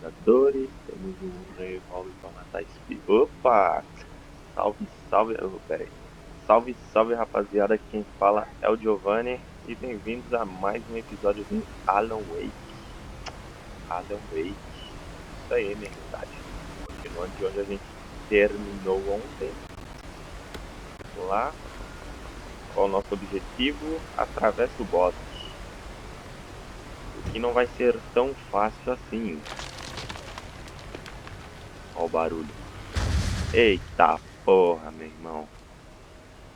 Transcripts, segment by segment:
jogadores, temos um revólver para matar espírito. Opa! Salve, salve, pera aí. Salve, salve rapaziada, quem fala é o Giovanni e bem-vindos a mais um episódio do Alan Wake. Alan Wake, isso aí, minha verdade. Continuando de onde a gente terminou ontem. Lá, qual é o nosso objetivo? Atravessa o bosque. O que não vai ser tão fácil assim. Olha o barulho. Eita porra, meu irmão.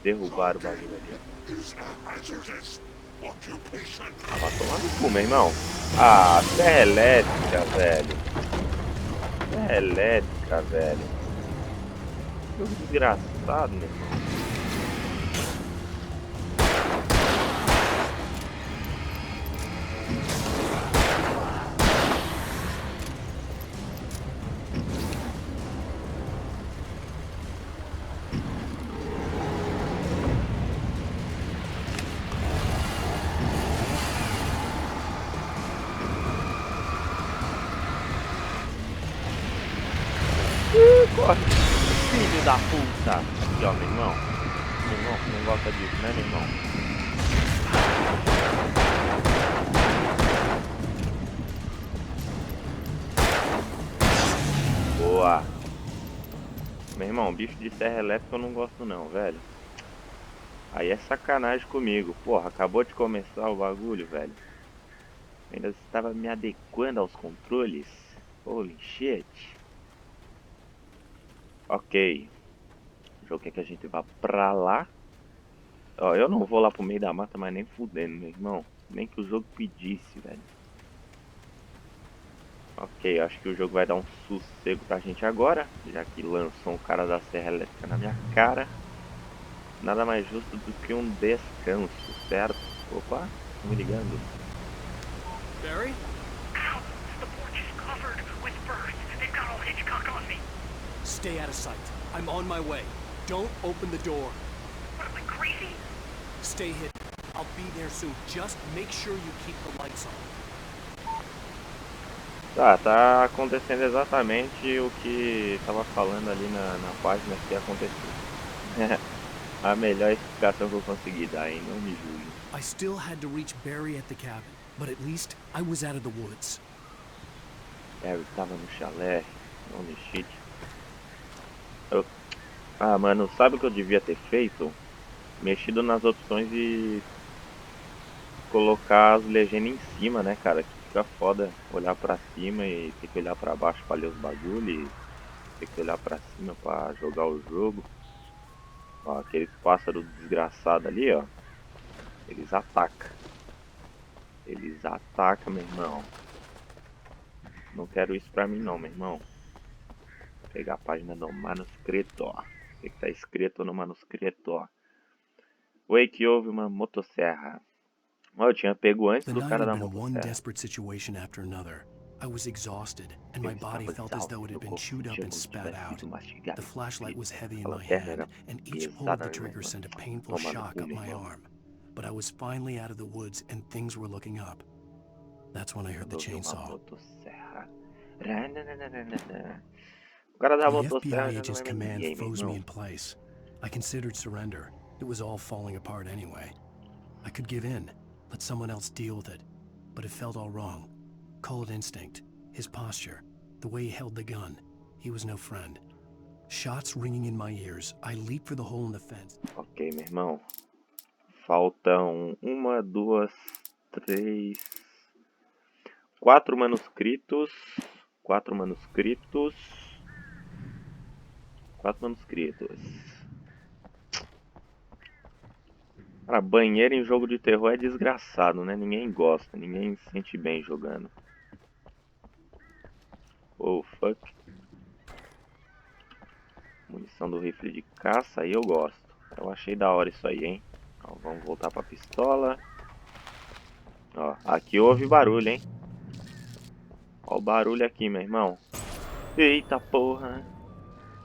Derrubaram o bagulho ali, ó. Vai tomar no cu, meu irmão. Ah, serra elétrica, velho. Serra elétrica, velho. Que desgraçado, meu irmão. Corre, filho da puta. Aqui, ó, meu irmão. Meu irmão, você não gosta disso, né, meu irmão? Boa. Meu irmão, bicho de serra elétrica eu não gosto não, velho. Aí é sacanagem comigo. Porra, acabou de começar o bagulho, velho. Ainda estava me adequando aos controles. Holy shit. Ok. O jogo quer que a gente vá pra lá. Ó, eu não vou lá pro meio da mata, mas nem fudendo, meu irmão. Nem que o jogo pedisse, velho. Ok, acho que o jogo vai dar um sossego pra gente agora. Já que lançou um cara da serra elétrica na minha cara. Nada mais justo do que um descanso, certo? Opa, tô me ligando. Barry? Ow! The porch is covered with birds. They've got all Hitchcock on me. Stay out of sight. I'm on my way. Don't open the door. What am I, crazy? Stay hidden. I'll be there soon. Just make sure you keep the lights on. Tá acontecendo exatamente o que tava falando ali na página que ia acontecer. A melhor explicação que eu consegui dar, hein? Não me julgue. I still had to reach Barry at the cabin, but at least I was out of the woods. Barry tava no chalé, no shit. Ah, mano, sabe o que eu devia ter feito? Mexido nas opções e colocar as legendas em cima, né, cara? Que fica foda olhar pra cima e ter que olhar pra baixo pra ler os bagulho e ter que olhar pra cima pra jogar o jogo. Ó, aqueles pássaros desgraçados ali, ó. Eles atacam. Eles atacam, meu irmão. Não quero isso pra mim não, meu irmão. Vou pegar a página do manuscrito, ó. O que tá escrito no manuscrito, ó. Wake houve uma motosserra. Ó, eu tinha pego antes The do night cara had da been one motosserra. desperate situation after another. I was exhausted, and Eu my body estava felt as though exausto, it meu had been corpo chewed up sentia and como se spat tivesse out. sido mastigado The e flashlight cuspido. was heavy in Aquela my terra hand, era and each pull of pesada, the né, trigger irmão? sent a painful Toma no shock cu, up meu my irmão. arm. But I was finally out of the woods, and things were looking up. That's when I heard the Quando eu vi uma chainsaw. motosserra. Rananana. O cara da The motosserra FBI já não é agent's mais command ninguém, meu froze me irmão. in place. I considered surrender. It was all falling apart anyway. I could give in, let someone else deal with it. But it felt all wrong. Call it instinct. His posture. The way he held the gun. He was no friend. Shots ringing in my ears, I leaped for the hole in the fence. Ok, meu irmão. Faltam uma, duas, três... Quatro manuscritos. Quatro manuscritos. Quatro manuscritos. Cara, banheiro em jogo de terror é desgraçado, né? Ninguém gosta, ninguém se sente bem jogando. Oh, fuck. Munição do rifle de caça, aí eu gosto. Eu achei da hora isso aí, hein? Ó, vamos voltar pra pistola. Ó, aqui houve barulho, hein? Ó o barulho aqui, meu irmão. Eita porra.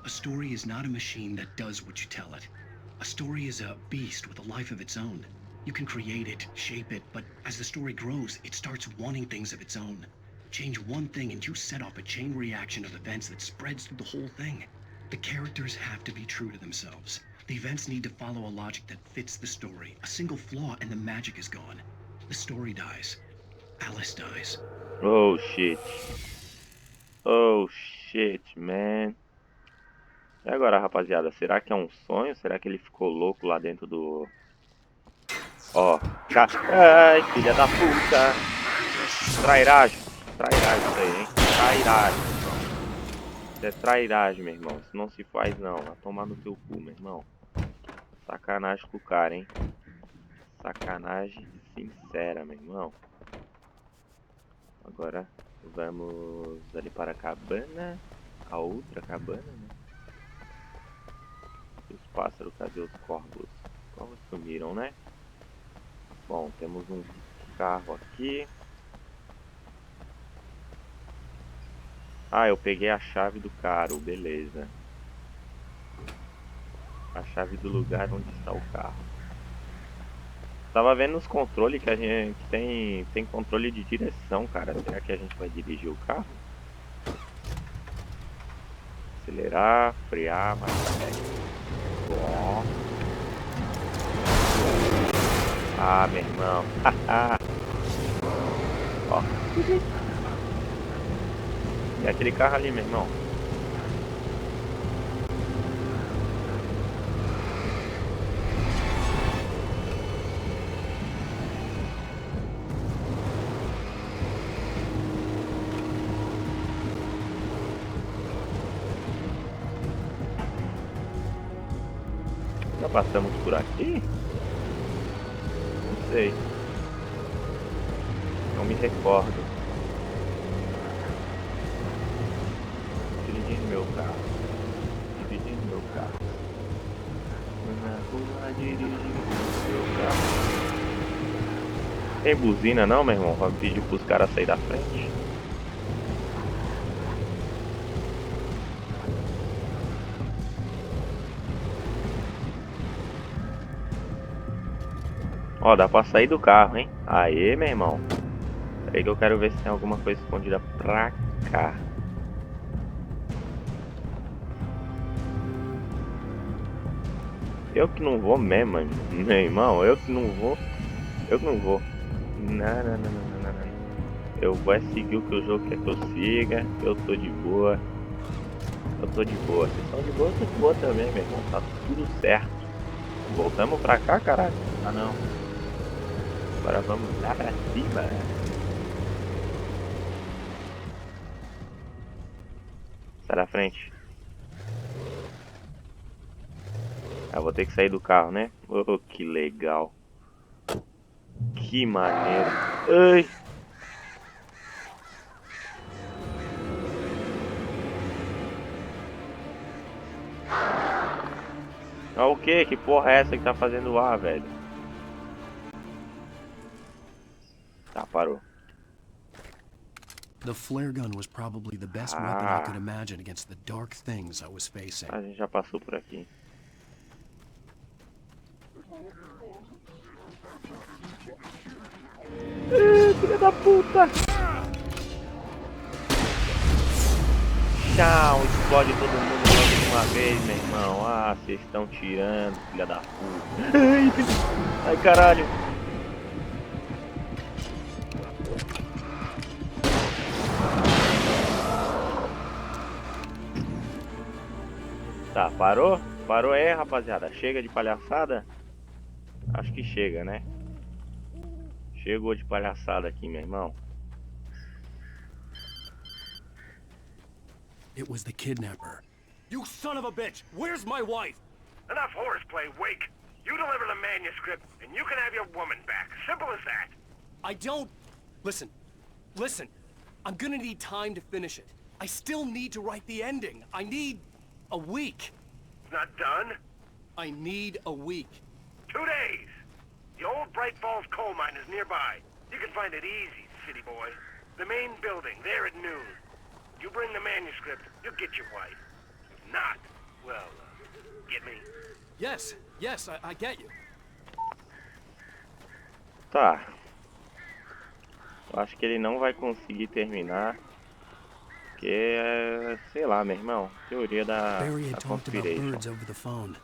A story is not a machine that does what you tell it. A story is a beast with a life of its own. You can create it, shape it, but as the story grows, it starts wanting things of its own. Change one thing and you set off a chain reaction of events that spreads through the whole thing. The characters have to be true to themselves. The events need to follow a logic that fits the story. A single flaw and the magic is gone. The story dies. Alice dies. Oh shit. Oh shit, man. E agora, rapaziada? Será que é um sonho? Será que ele ficou louco lá dentro do... Ó. Ai, filha da puta. Trairagem. Trairagem isso aí, hein? Trairagem. Isso é trairagem, meu irmão. Isso não se faz, não. Vai tomar no teu cu, meu irmão. Sacanagem com o cara, hein? Sacanagem sincera, meu irmão. Agora vamos ali para a cabana. A outra cabana, né? E os pássaros, cadê os corvos? Os corvos sumiram, né? Bom, temos um carro aqui. Ah, eu peguei a chave do carro, beleza. A chave do lugar onde está o carro. Tava vendo nos controles que a gente tem controle de direção, cara. Será que a gente vai dirigir o carro? Acelerar, frear, marcha. Bom. Ah, meu irmão. Ó. E aquele carro ali, meu irmão. Já passamos por aqui? Não sei. Não me recordo. Dirigindo meu carro. Dirigindo meu carro. Na rua dirigindo meu carro. Tem buzina não, meu irmão? Vai pedir pros caras sair da frente. Ó, dá pra sair do carro, hein? Aê, meu irmão. Peraí que eu quero ver se tem alguma coisa escondida pra cá. Eu que não vou mesmo, meu irmão. Eu que não vou. Eu que não vou. Não, não, não, não, não, não. Eu vou seguir o que o jogo quer que eu siga. Eu tô de boa. Eu tô de boa. Vocês estão de boa, eu tô de boa também, meu irmão. Tá tudo certo. Voltamos pra cá, caralho? Ah, não. Agora vamos lá pra cima. Sai da frente. Ah, vou ter que sair do carro, né? Oh, que legal. Que maneiro. Ai. Ah, o que? Que porra é essa que tá fazendo ar, velho? Tá, parou. The flare gun was probably the best weapon I could imagine against the dark things I was facing. A gente já passou por aqui. Filha da puta! Tchau, explode todo mundo logo de uma vez, meu irmão. Ah, vocês estão tirando, filha da puta. Ai, ai, caralho. Tá, parou? Parou aí, rapaziada. Chega de palhaçada? Acho que chega, né? Chegou de palhaçada aqui, meu irmão. It was the kidnapper. You son of a bitch! Where's my wife? Enough horseplay, Wake. You deliver the manuscript, and you can have your woman back. Simple as that. I don't... Listen. Listen. I'm gonna need time to finish it. I still need to write the ending. I need... a week. It's not done. I need a week. 2 days. The old Bright Falls coal mine is nearby. You can find it easy, city boy. The main building, there at noon. You bring the manuscript, you'll get your wife. If not, well, get me? Yes, yes, I get you. Tá. Eu acho que ele não vai conseguir terminar. Porque, sei lá, meu irmão. Teoria da Barry had talked about conspiration. birds over the phone.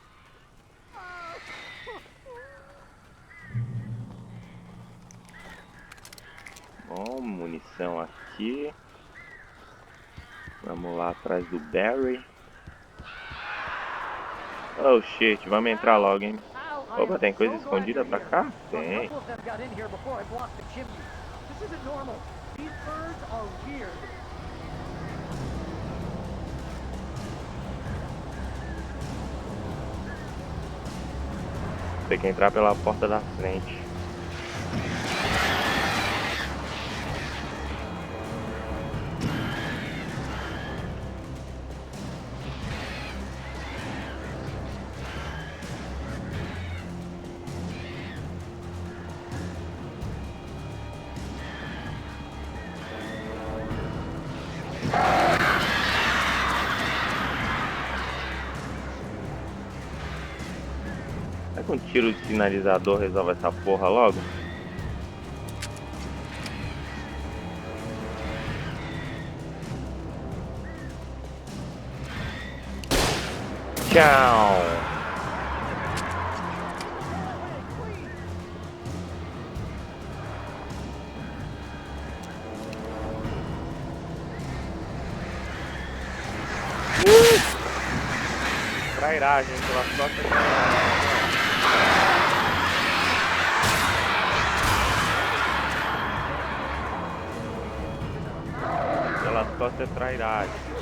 Bom, munição aqui. Vamos lá atrás do Barry. Oh shit, vamos entrar logo, hein? Opa, tem coisa escondida pra cá? Tem. Tem que entrar pela porta da frente. Será que um tiro de sinalizador resolve essa porra logo? Tchau! Trairagem pelas costas. Pelas costas é trairagem.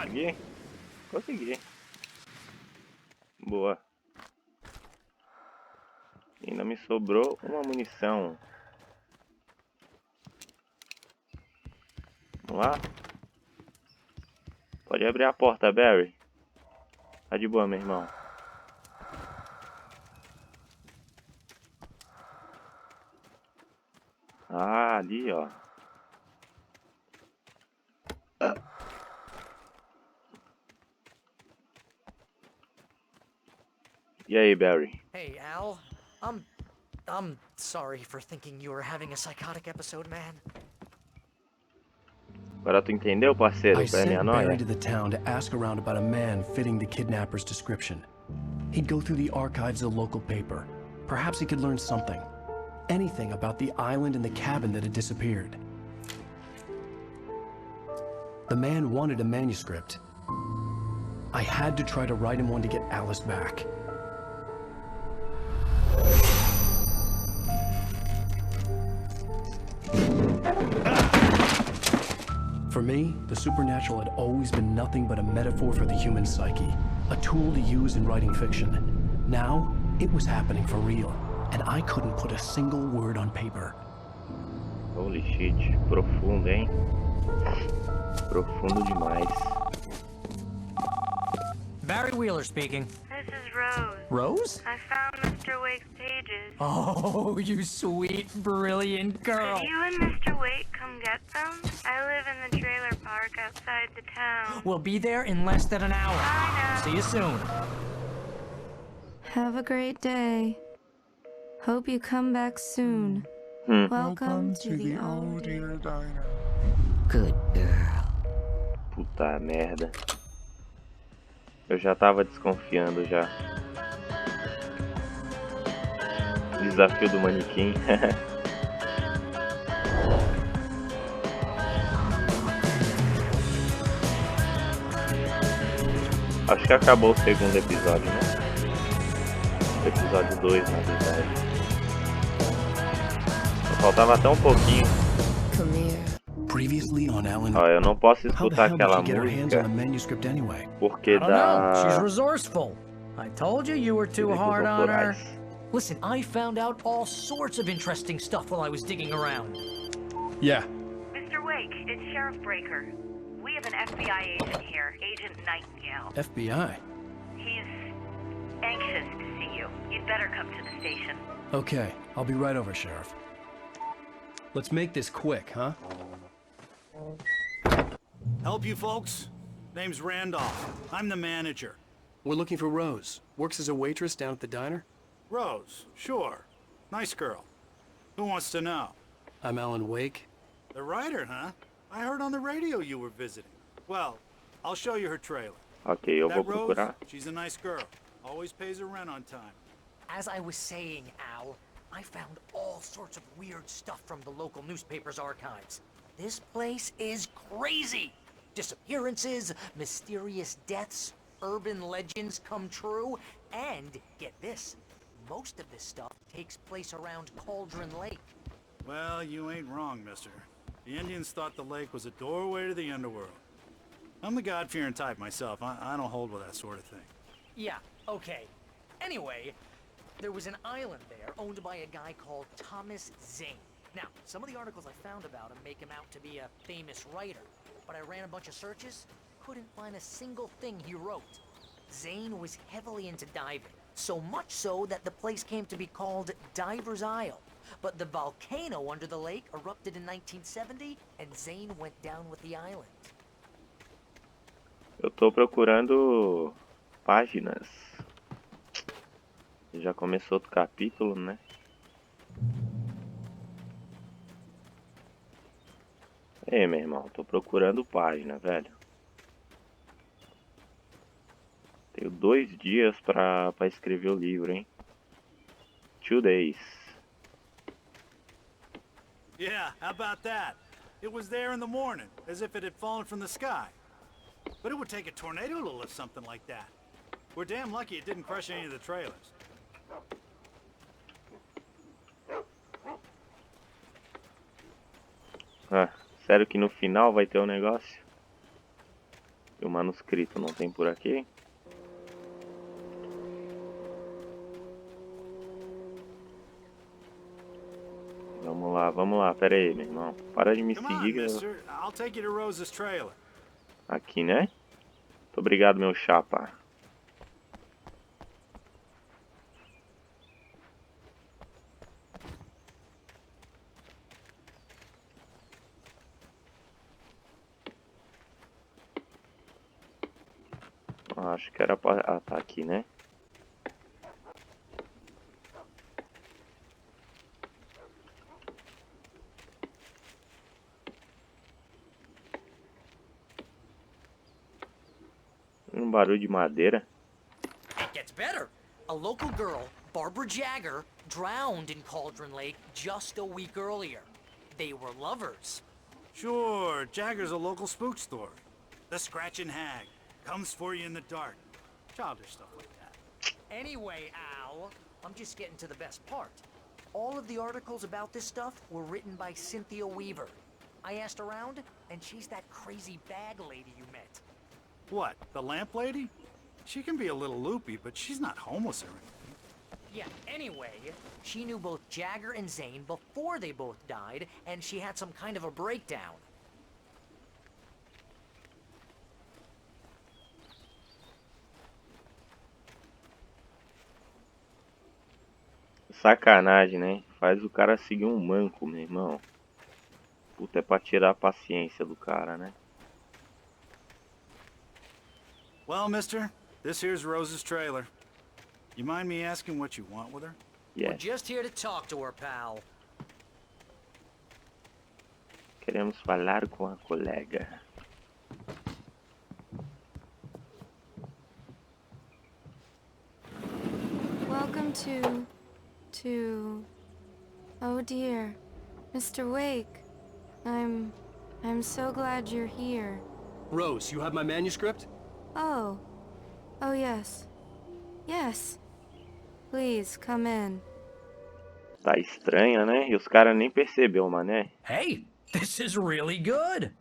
Consegui? Consegui. Boa. Ainda me sobrou uma munição. Vamos lá? Pode abrir a porta, Barry. Tá de boa, meu irmão. Ah, ali, ó. E aí, Barry? Hey, Al. I'm sorry for thinking you were having a psychotic episode, man. Agora tu entendeu, parceiro? I Qual é a minha sent Barry noia? to the town to ask around about a man fitting the kidnapper's description. He'd go through the archives of the local paper. Perhaps he could learn something. Anything about the island and the cabin that had disappeared. The man wanted a manuscript. I had to try to write him one to get Alice back. For me, the supernatural had always been nothing but a metaphor for the human psyche, a tool to use in writing fiction. Now, it was happening for real, and I couldn't put a single word on paper. Holy shit, profundo, hein? Profundo demais. Barry Wheeler speaking. This is Rose. Rose? I found Mr. Wake's pages. Oh, you sweet, brilliant girl. Could you and Mr. Wake come get them? I live in the trailer park outside the town. We'll be there in less than an hour. I know. See you soon. Have a great day. Hope you come back soon. Welcome to the old dear diner. Good girl. Puta merda. Eu já tava desconfiando já. Desafio do manequim. Acho que acabou o segundo episódio, né? O episódio 2, na verdade. Só faltava até um pouquinho. Previously on Alan. Ó, eu não posso How the escutar hell did aquela she get her hands on música the manuscript anyway? porque I don't know. She's dá resourceful. I told you were too direitos hard on her. autorais. Listen, I found out all sorts of interesting stuff while I was digging around. Yeah. Mr. Wake, it's Sheriff Breaker. We have an FBI agent here, Agent Nightingale. FBI. He's anxious to see you. You'd better come to the station. Okay, I'll be right over, Sheriff. Let's make this quick, huh? Help you folks? Name's Randolph. I'm the manager. We're looking for Rose. Works as a waitress down at the diner. Rose, sure. Nice girl. Who wants to know? I'm Alan Wake. The writer, huh? I heard on the radio you were visiting. Well, I'll show you her trailer. Ok, eu vou That Rose, procurar. she's a nice girl. Always pays her rent on time. As I was saying, Al, I found all sorts of weird stuff from the local newspaper's archives. This place is crazy! Disappearances, mysterious deaths, urban legends come true, and, get this, most of this stuff takes place around Cauldron Lake. Well, you ain't wrong, mister. The Indians thought the lake was a doorway to the underworld. I'm the God-fearing type myself. I don't hold with that sort of thing. Yeah, okay. Anyway, there was an island there owned by a guy called Thomas Zane. Now, some of the articles I found about him make him out to be a famous writer, but I ran a bunch of searches, couldn't find a single thing he wrote. Zane was heavily into diving, so much so that the place came to be called Diver's Isle. But the volcano under the lake erupted in 1970, and Zane went down with the island. Eu tô procurando páginas. Já começou outro capítulo, né? Ei, meu irmão, tô procurando página, velho. Tenho 2 dias pra escrever o livro, hein? 2 days. Yeah, how about that? It was there in the morning, as if it had fallen from the sky. But it would take a tornado to lift something like that. We're damn lucky it didn't crush any of the trailers. Ah, sério que no final vai ter um negócio? E o manuscrito não tem por aqui? Vamos lá, pera aí, meu irmão. Para de me Come on, seguir. mister. I'll take you to Rose's trailer. Aqui, né? Muito obrigado, meu chapa. Acho que era pra... Ah, tá aqui, né? Barulho de madeira. It gets better. A local girl, Barbara Jagger, drowned in Cauldron Lake just a week earlier. They were lovers. Sure, Jagger's a local spook story. The Scratching Hag comes for you in the dark. Childish stuff like that. Anyway, Al, I'm just getting to the best part. All of the articles about this stuff were written by Cynthia Weaver. I asked around, and she's that crazy bag lady you met. What, the lamp lady? She can be a little loopy, but she's not homeless or anything. Yeah, anyway, she knew both Jagger and Zane before they both died, and she had some kind of a breakdown. Sacanagem, né? Faz o cara seguir um manco, meu irmão. Puta, é pra tirar a paciência do cara, né? Well, mister, this here's Rose's trailer. You mind me asking what you want with her? Yeah. We're just here to talk to her, pal. Queremos falar com a colega. Welcome to to... Oh dear, Mr. Wake. I'm so glad you're here. Rose, you have my manuscript? Oh. Oh yes. Yes. Please, come in. Tá estranha, né? E os caras nem percebeu, mané. Hey, this is really good.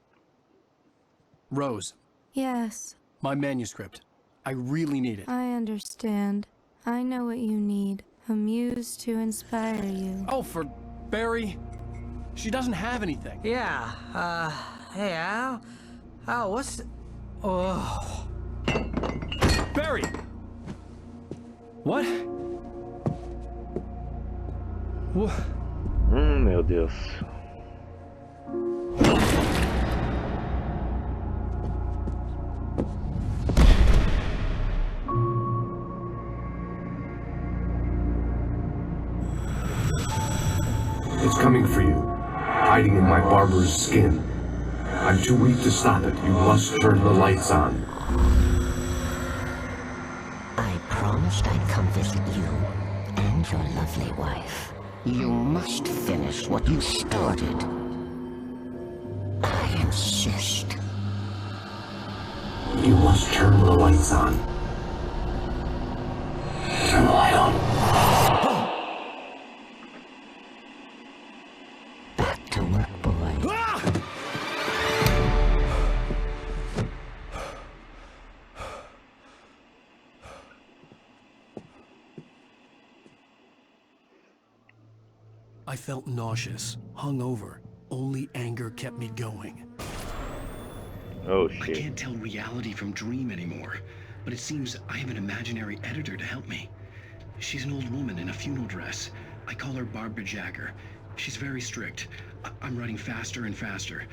Rose, Yes. my manuscript. I really need it. I understand. I know what you need. A muse to inspire you. Oh, for Barry? She doesn't have anything. Yeah, hey, Al? Al, what's... Oh... Barry! What? What? Meu Deus. It's coming for you, hiding in my barber's skin. I'm too weak to stop it. You must turn the lights on. I promised I'd come visit you and your lovely wife. You must finish what you started. I insist. You must turn the lights on. Turn the light on. Back to work, boy. I felt nauseous, hungover. Only anger kept me going. Oh I shit. can't tell reality from dream anymore, but it seems I have an imaginary editor to help me. She's an old woman in a funeral dress. I call her Barbara Jagger. She's very strict. I'm writing faster and faster.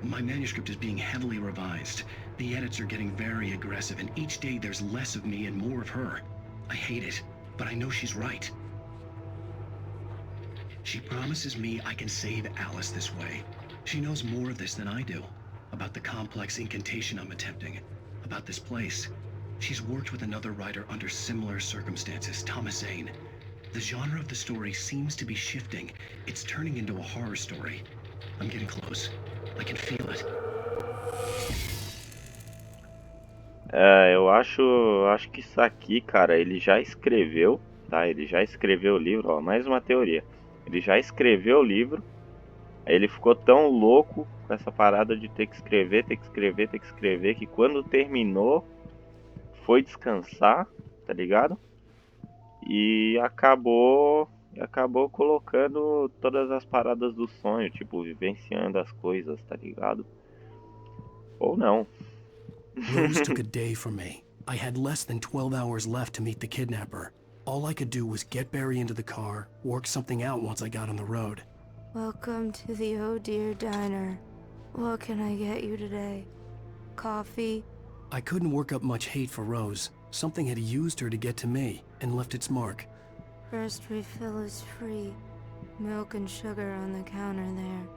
My manuscript is being heavily revised. The edits are getting very aggressive, and each day there's less of me and more of her. I hate it, but I know she's right. She promises me I can save Alice this way. She knows more of this than I do. About the complex incantation I'm attempting. About this place. She's worked with another writer under similar circumstances, Thomas Zane. The genre of the story seems to be shifting. It's turning into a horror story. I'm getting close. I can feel it. Eu acho que isso aqui, cara, ele já escreveu, tá? Ele já escreveu o livro, ó, mais uma teoria. Ele já escreveu o livro, aí ele ficou tão louco com essa parada de ter que escrever, que quando terminou, foi descansar, tá ligado? E acabou colocando todas as paradas do sonho, tipo, vivenciando as coisas, tá ligado? Ou não. Rose took a day from me. I had less than 12 hours left to meet the kidnapper. All I could do was get Barry into the car, work something out once I got on the road. Welcome to the Oh Dear Diner. What can I get you today? Coffee? I couldn't work up much hate for Rose. Something had used her to get to me and left its mark. First refill is free. Milk and sugar on the counter there.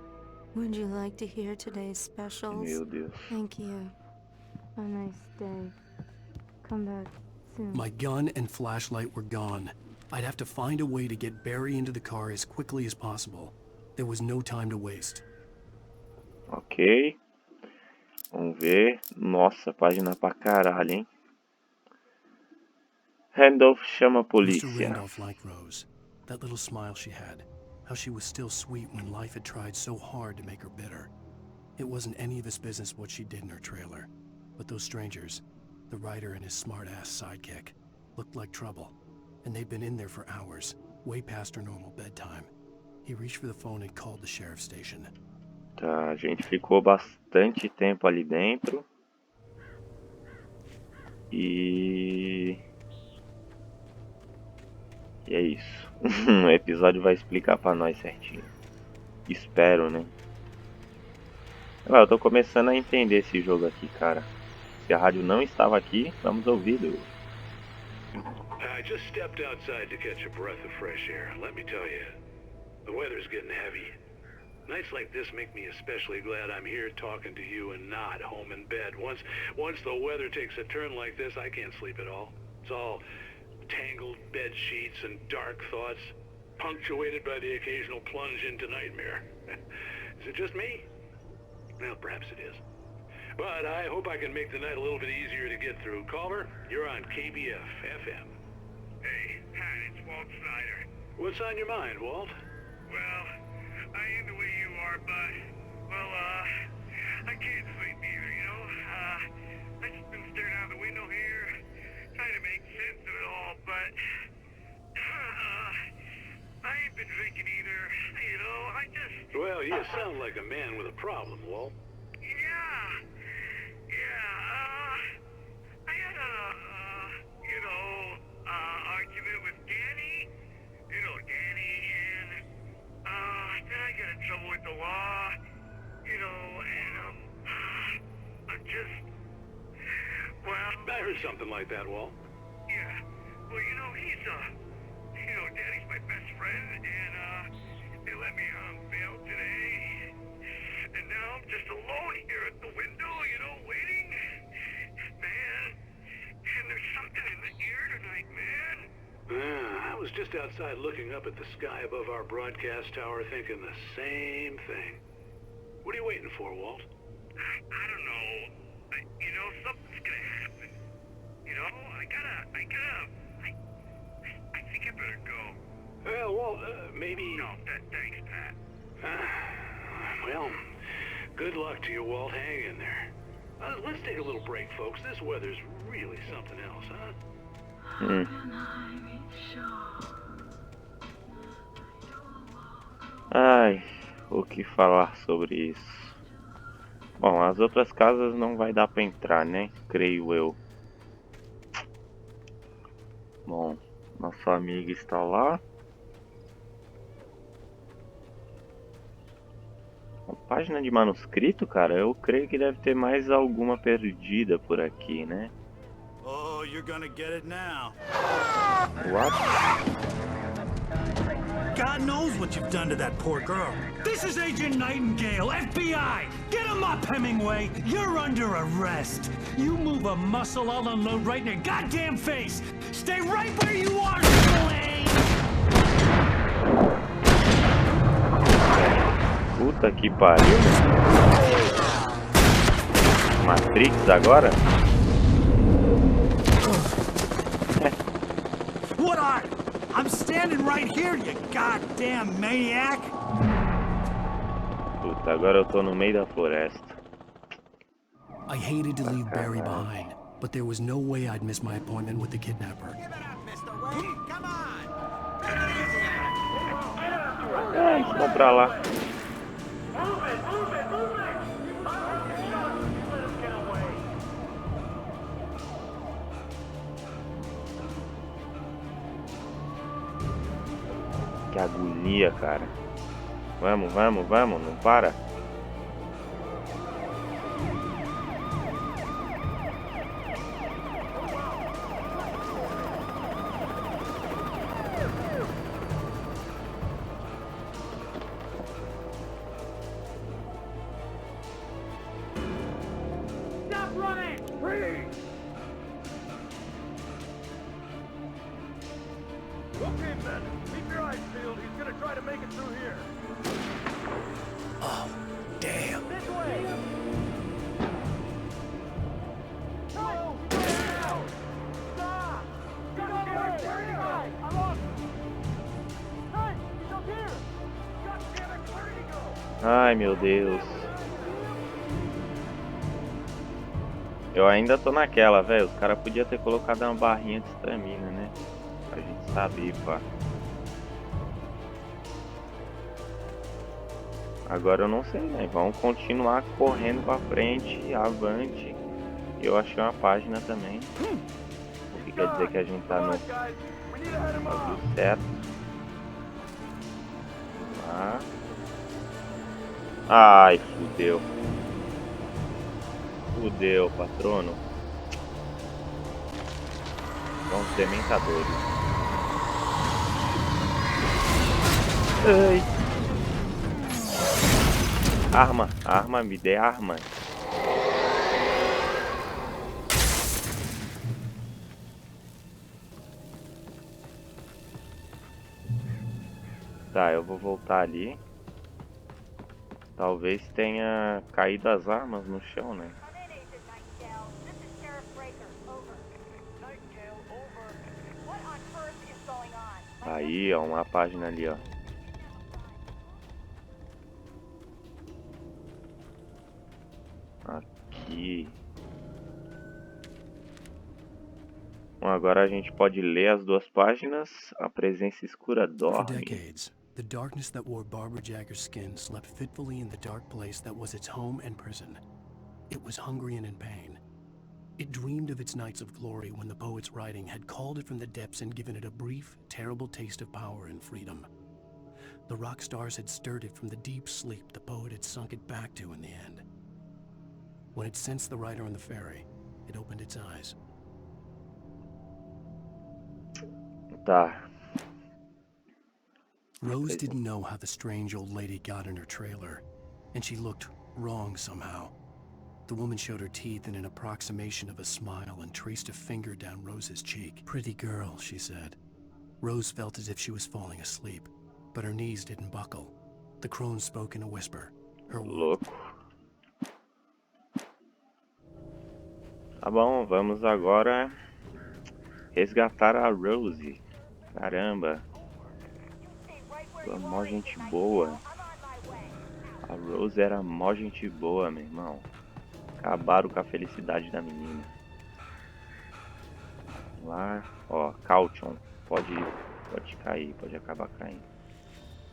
Would you like to hear today's specials? Meu Deus. Thank you. Have a nice day. Come back soon. My gun and flashlight were gone. I'd have to find a way to get Barry into the car as quickly as possible. There was no time to waste. Ok. Vamos ver. Nossa, página pra caralho, hein? Randolph chama a Mr. polícia. Randolph liked Rose. That little smile she had. How she was still sweet when life had tried so hard to make her bitter. It wasn't any of his business what she did in her trailer. But those strangers, the writer and his smart-ass sidekick, looked like trouble. And they'd been in there for hours, way past her normal bedtime. He reached for the phone and called the sheriff's station. Tá, a gente ficou bastante tempo ali dentro. E é isso. O episódio vai explicar pra nós certinho. Espero, né? Eu tô começando a entender esse jogo aqui, cara. Se a rádio não estava aqui, vamos ouvi-lo. I just stepped outside to catch a breath of fresh air. Let me tell you, the weather's getting heavy. Nights like this make me especially glad I'm here talking to you and not home in bed. Once the weather takes a turn like this, I can't sleep at all. It's all tangled bed sheets and dark thoughts. punctuated by the occasional plunge into nightmare. Is it just me? Well, perhaps it is. But I hope I can make the night a little bit easier to get through. Caller, you're on KBF FM. Hey, Pat, it's Walt Snyder. What's on your mind, Walt? Well, I ain't the way you are, but, well, I can't sleep either, you know? I just been staring out the window here, trying to make sense of it all, but, I ain't been drinking either, you know, I just... Well, you sound like a man with a problem, Walt. I had a, argument with Danny. You know, Danny, and, then I got in trouble with the law, you know, and, I'm just, well... I heard something like that, Walt. Yeah, well, you know, he's, Danny's my best friend, and, they let me on bail today, and now I'm just alone here at the window, you know, waiting, man, and there's something in the air tonight, man. I was just outside looking up at the sky above our broadcast tower thinking the same thing. What are you waiting for, Walt? I don't know. You know, something's gonna happen. You know, I think I better go. Well, Walt, maybe... No, thanks, Pat. Well, good luck to you, Walt. Hang in there. Let's take a little break, folks. This weather's really something else, huh? Ai, o que falar sobre isso? Bom, as outras casas não vai dar pra entrar, né? Creio eu. Bom, nosso amigo está lá. Uma página de manuscrito, cara, eu creio que deve ter mais alguma perdida por aqui, né? Oh, you're gonna get it now. What? God knows what you've done to that poor girl. This is Agent Nightingale, FBI! Get him up, Hemingway! You're under arrest. You move a muscle, I'll unload right in your goddamn face! Stay right where you are, Slane! Puta que pariu. Matrix agora? What are? I'm standing right here, you goddamn maniac! Puta, agora eu tô no meio da floresta. I hated to leave Barry behind, but there was no way I'd miss my appointment with the kidnapper. Vamos pra lá. Que agonia, cara. Vamos, não para. Stop running! Freeze! Okay, men. Keep your eyes peeled. He's gonna try to make it through here. Oh, damn. This way! No! Stop! Get up there! Where are you guys? I'm on! Hey! He's up here! God damn it! Where did he go? Ai, meu Deus. Eu ainda tô naquela, velho. Os caras podiam ter colocado uma barrinha de estamina, né? Pra gente saber, pá. Agora eu não sei, né? Vamos continuar correndo pra frente, avante. Eu achei uma página também. O que quer dizer que a gente tá no bagulho certo. Lá. Ai, fudeu. Fudeu, patrono. São os dementadores. Ai. Arma, me dê arma. Tá, eu vou voltar ali. Talvez tenha caído as armas no chão, né? Aí, ó, uma página ali, ó. Aqui. Bom, agora a gente pode ler as duas páginas. A presença escura For dorme. decades, the darkness that wore Barbara Jagger's skin slept fitfully in the dark place that was its home and prison. It was hungry and in pain. It dreamed of its nights of glory when the poet's writing had called it from the depths and given it a brief, terrible taste of power and freedom. The rock stars had stirred it from the deep sleep the poet had sunk it back to in the end. When it sensed the writer on the ferry, it opened its eyes. Tá. Rose didn't know how the strange old lady got in her trailer, and she looked wrong somehow. The woman showed her teeth in an approximation of a smile and traced a finger down Rose's cheek. "Pretty girl," she said. Rose felt as if she was falling asleep, but her knees didn't buckle. The crone spoke in a whisper. Her Louco. Tá bom, vamos agora resgatar a Rose. Caramba. Mó gente boa. A Rose era mó gente boa, meu irmão. Acabaram com a felicidade da menina. Vamos lá. Ó, caution. Pode cair, pode acabar caindo.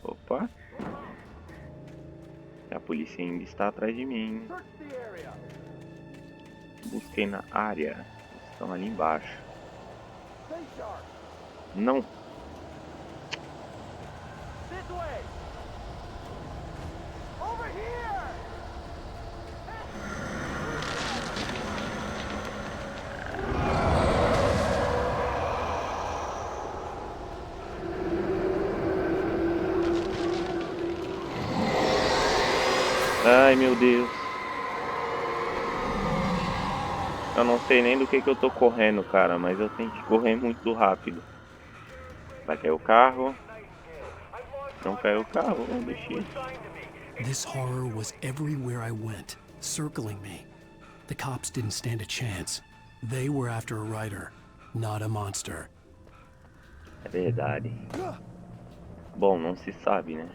Opa. A polícia ainda está atrás de mim. Busquei na área. Estão ali embaixo. Não. Ai, meu Deus. Eu não sei nem do que eu tô correndo, cara, mas eu tenho que correr muito rápido. Vai cair o carro. Não caiu o carro, deixe. This horror was everywhere I went, circling me. The cops didn't stand a chance. They were after a writer, not a monster. É verdade. Bom, não se sabe, né?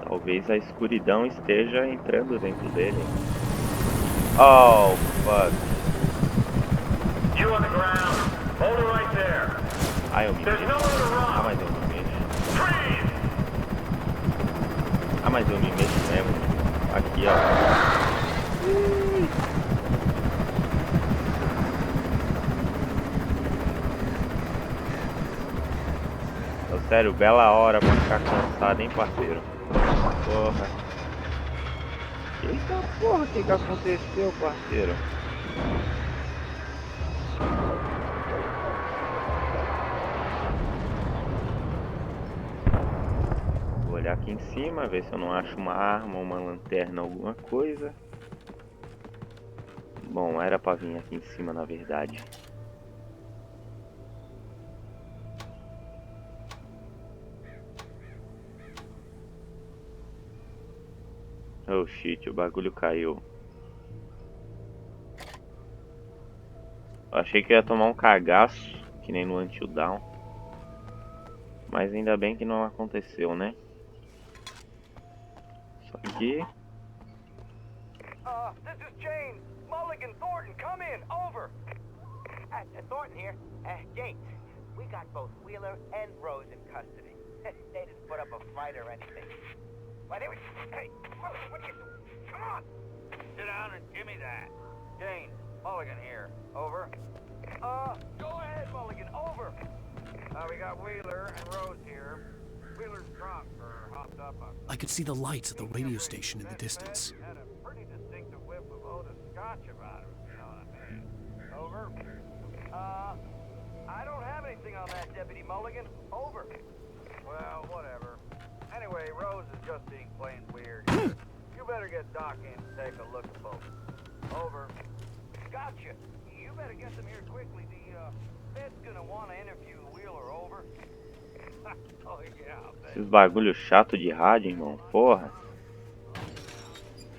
Talvez a escuridão esteja entrando dentro dele. Oh, fuck. You on the ground. Hold it right there. Ah, eu me mexo. Ah, mas eu me mexo. Ah, mas eu me mexo mesmo. Aqui, ó. Então, sério, bela hora pra ficar cansado, hein, parceiro? Porra. Eita porra, o que aconteceu, parceiro? Vou olhar aqui em cima, ver se eu não acho uma arma, uma lanterna, alguma coisa. Bom, era pra vir aqui em cima, na verdade. Oh shit, o bagulho caiu. Eu achei que ia tomar um cagaço, que nem no Until Dawn. Mas ainda bem que não aconteceu, né? Só que... This is James. Mulligan, Thornton, come in. Over. Thornton here. James, we got both Wheeler and Rose in custody. They didn't put up a fight or anything. Why, they were... Hey, what are you doing? Come on. Sit down and give me that. James, Mulligan here. Over. Go ahead, Mulligan. Over. We got Wheeler and Rose here. Wheeler's drunk or hopped up on... I could see the lights of the radio station in the distance. Had a pretty distinctive whiff of Otis Scotch about him, you know what I mean. Over. I don't have anything on that, Deputy Mulligan. Over. Well, whatever. Anyway, Rose is just being plain weird. You better get Doc in and take a look at both. Over. Gotcha. You better get them here quickly. The Fed's gonna want to interview Wheeler. Over. Esses bagulho chato de rádio, irmão. Porra.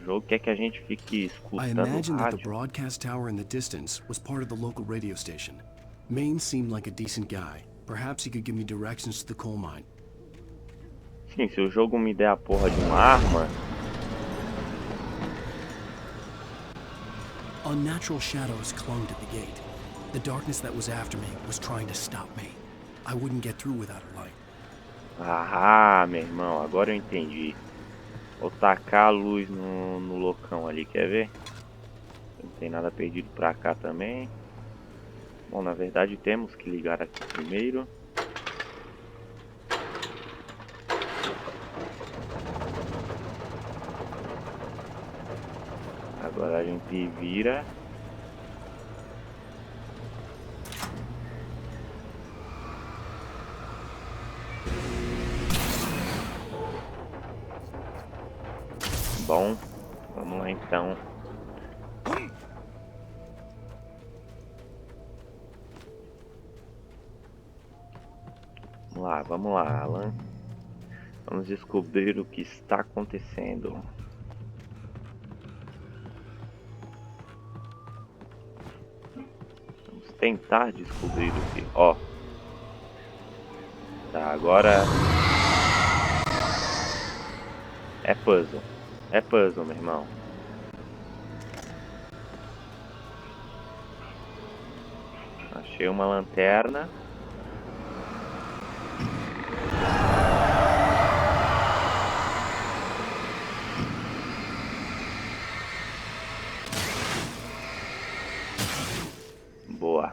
O jogo quer que a gente fique I escutando imagine that the rádio. broadcast tower in the distance was part of the local radio station. Maine seemed like a decent guy. Perhaps he could give me directions to the coal mine. Sim, se o jogo me der a porra de uma arma... Unnatural shadows clung to the gate. The darkness that was after me was trying to stop me. I wouldn't get through without a light. Ah, meu irmão, agora eu entendi. Vou tacar a luz no loucão ali, quer ver? Não tem nada perdido pra cá também. Bom, na verdade temos que ligar aqui primeiro. Agora a gente vira. Bom, vamos lá então. Vamos lá, Alan. Vamos descobrir o que está acontecendo. Vamos tentar descobrir o que... Ó. Tá, agora... É puzzle. É puzzle, meu irmão. Achei uma lanterna. Boa.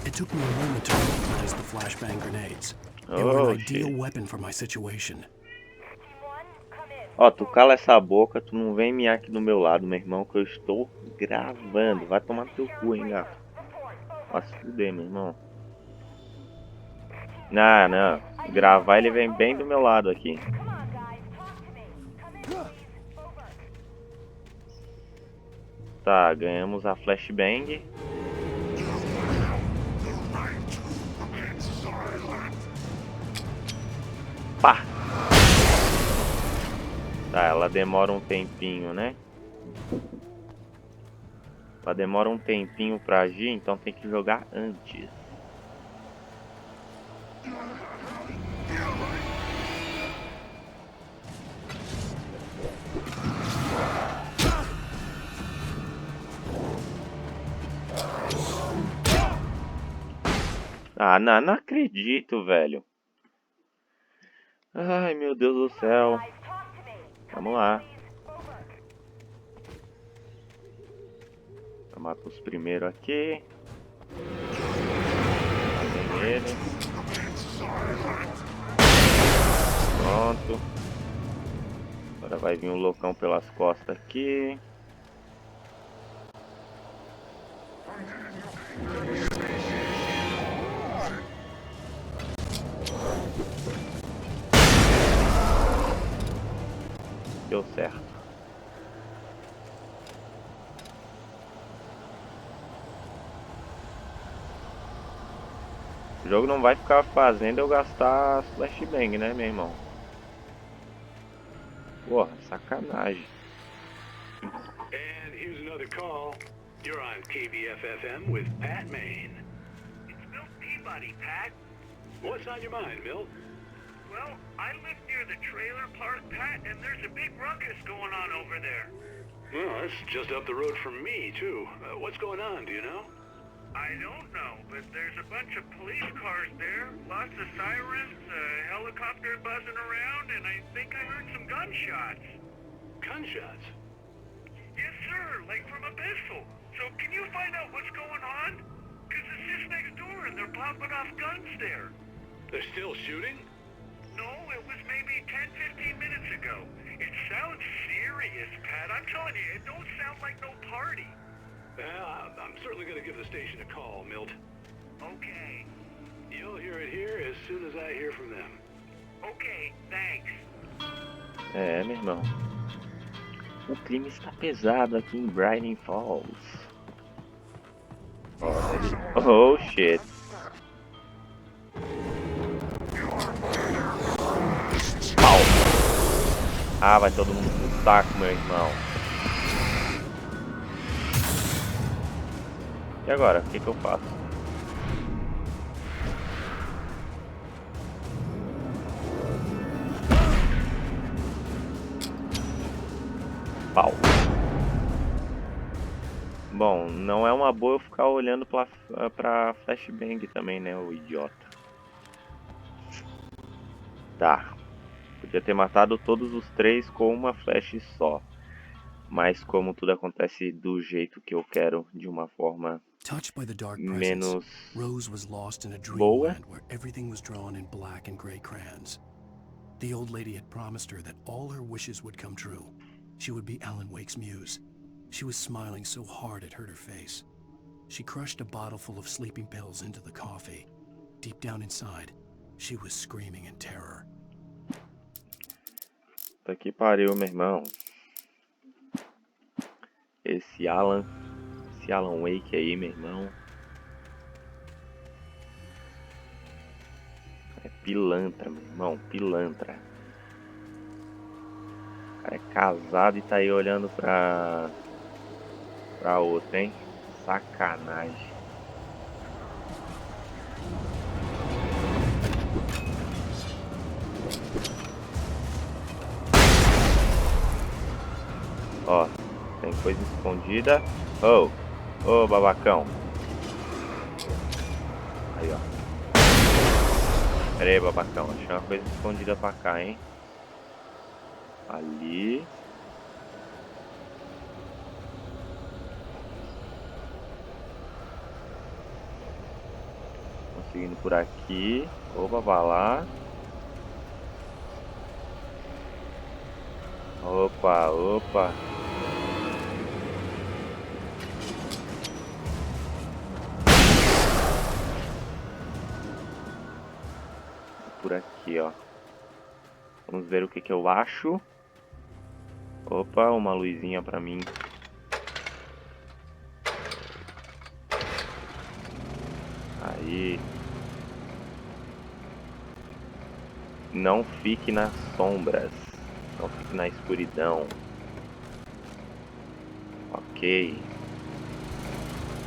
It took me a moment to recognize the flashbang grenades. They were an ideal weapon for my situation. Ó, tu cala essa boca, tu não vem miar aqui do meu lado, meu irmão, que eu estou gravando. Vai tomar no teu cu, hein, gato. Vai se fuder, meu irmão. Não. Gravar ele vem bem do meu lado aqui. Tá, ganhamos a flashbang. Pá! Tá, ela demora um tempinho, né? Ela demora um tempinho pra agir, então tem que jogar antes. Ah, não acredito, velho. Ai, meu Deus do céu. Vamos lá. Mata os primeiros aqui. Tem ele. Pronto. Agora vai vir um loucão pelas costas aqui. Deu certo. O jogo não vai ficar fazendo eu gastar as flashbang, né, meu irmão? Porra, sacanagem. And here's another call. You're on KBFFM with Pat Maine. It's Milt Peabody, Pat. What's on your mind, Milt? Well, I live near the trailer park, Pat, and there's a big ruckus going on over there. Well, that's just up the road from me, too. What's going on, do you know? I don't know, but there's a bunch of police cars there, lots of sirens, a helicopter buzzing around, and I think I heard some gunshots. Gunshots? Yes, sir, like from a pistol. So can you find out what's going on? Because it's just next door and they're popping off guns there. They're still shooting? No, it was maybe 10-15 minutes ago. It sounds serious, Pat. I'm telling you, it don't sound like no party. Well, I'm certainly going to give the station a call, Milt. Okay. You'll hear it here as soon as I hear from them. Okay, thanks. É, meu irmão. O clima está pesado aqui em Brighton Falls. Oh, shit. Pau. Ah, vai todo mundo pro saco, meu irmão. E agora? O que que eu faço? Pau. Bom, não é uma boa eu ficar olhando pra flashbang também, né, o idiota. Tá. Podia ter matado todos os três com uma flash só. Mas como tudo acontece do jeito que eu quero, de uma forma Touched by the dark presence, menos Rose was lost in a boa. dreamland where everything was drawn in black and gray crayons. The old lady had promised her that all her wishes would come true. She would be Alan Wake's muse. She was smiling so hard it hurt her face. She crushed a bottle full of sleeping pills into the coffee. Deep down inside, she was screaming in terror. Puta que pariu, meu irmão. Esse Alan Wake aí, meu irmão. É pilantra, meu irmão, pilantra. O cara é casado e tá aí olhando pra outra, hein? Sacanagem. Ó, tem coisa escondida. Ô, babacão. Aí, ó. Pera aí, babacão. Achei uma coisa escondida pra cá, hein? Ali. Seguindo por aqui. Opa, vai lá. Opa. Por aqui, ó. Vamos ver o que que eu acho. Opa, uma luzinha pra mim. Aí. Não fique nas sombras. Não fique na escuridão. Ok.